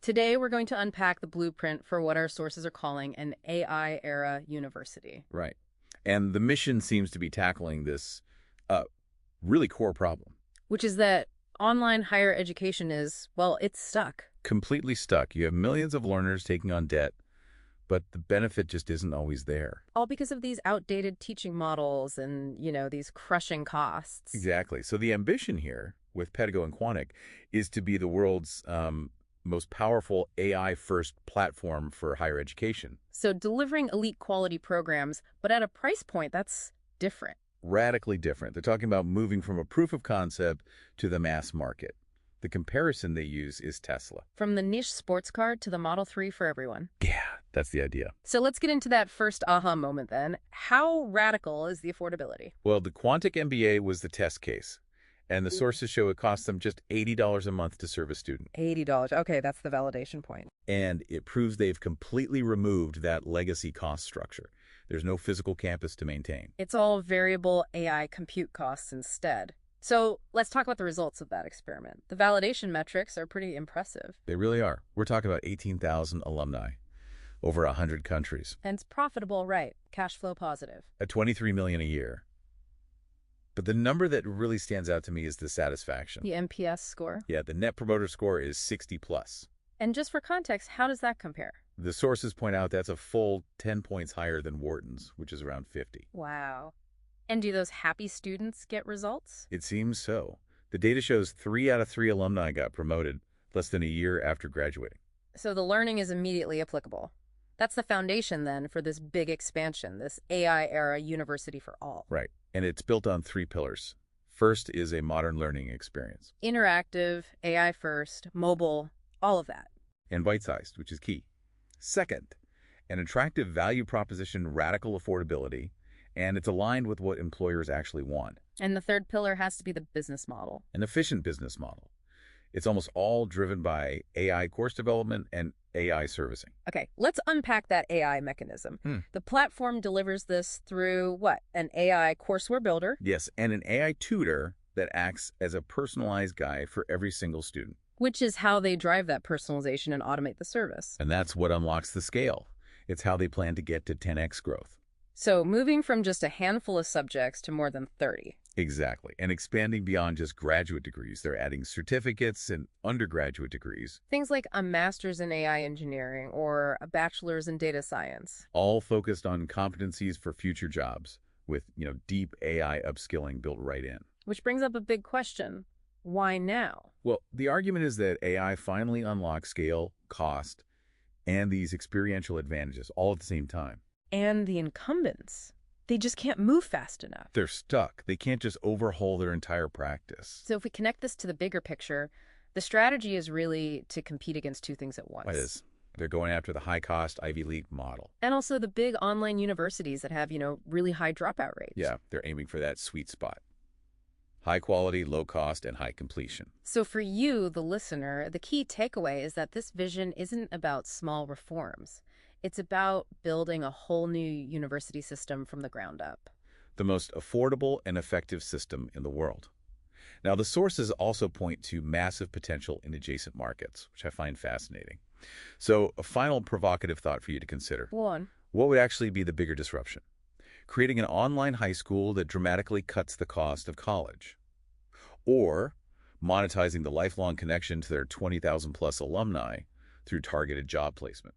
Today, we're going to unpack the blueprint for what our sources are calling an AI-era university, Right. And the mission seems to be tackling this uh, really core problem. which is that online higher education is, well, it's stuck. Completely stuck. You have millions of learners taking on debt, but the benefit just isn't always there. All because of these outdated teaching models and, these crushing costs. Exactly. So the ambition here with Pedigo and Quantic is to be the world's most powerful AI-first platform for higher education. So delivering elite quality programs, but at a price point that's different. Radically different. They're talking about moving from a proof of concept to the mass market. The comparison they use is Tesla. From the niche sports car to the Model 3 for everyone. Yeah, that's the idea. So let's get into that first aha moment then. How radical is the affordability? Well, the Quantic MBA was the test case, and the sources show it costs them just $80 a month to serve a student. $80. Okay, that's the validation point. And it proves they've completely removed that legacy cost structure. There's no physical campus to maintain. It's all variable AI compute costs instead. So let's talk about the results of that experiment. The validation metrics are pretty impressive. They really are. We're talking about 18,000 alumni, over 100 countries, And it's profitable, right? Cash flow positive. at $23 million a year. But the number that really stands out to me is the satisfaction. The NPS score. Yeah, the Net Promoter Score is 60 plus. And just for context, how does that compare? The sources point out that's a full 10 points higher than Wharton's, which is around 50. Wow. And do those happy students get results? It seems so. The data shows 3 out of 3 alumni got promoted less than a year after graduating. So the learning is immediately applicable. That's the foundation then for this big expansion, this AI-era university for all. Right. And it's built on 3 pillars. First is a modern learning experience. Interactive, AI first, mobile, all of that. And bite-sized, which is key. Second, an attractive value proposition, radical affordability, and it's aligned with what employers actually want. And the third pillar has to be the business model. An efficient business model. It's almost all driven by AI course development and AI servicing. Okay, let's unpack that AI mechanism. The platform delivers this through what? An AI courseware builder, Yes, and an AI tutor that acts as a personalized guide for every single student. which is how they drive that personalization and automate the service. And that's what unlocks the scale. It's how they plan to get to 10x growth. So moving from just a handful of subjects to more than 30. Exactly. And expanding beyond just graduate degrees. They're adding certificates and undergraduate degrees, Things like a master's in AI engineering or a bachelor's in data science. all focused on competencies for future jobs with, deep AI upskilling built right in. Which brings up a big question. Why now? Well, the argument is that AI finally unlocks scale, cost, and these experiential advantages all at the same time. And the incumbents, they just can't move fast enough. They're stuck. They can't just overhaul their entire practice. So if we connect this to the bigger picture, the strategy is really to compete against two things at once. That is, they're going after the high-cost Ivy League model. And also the big online universities that have, really high dropout rates. Yeah, they're aiming for that sweet spot. High quality, low cost, and high completion. So for you, the listener, the key takeaway is that this vision isn't about small reforms. It's about building a whole new university system from the ground up. The most affordable and effective system in the world. Now, the sources also point to massive potential in adjacent markets, which I find fascinating. So, a final provocative thought for you to consider. One, What would actually be the bigger disruption? Creating an online high school that dramatically cuts the cost of college? Or monetizing the lifelong connection to their 20,000 plus alumni through targeted job placement?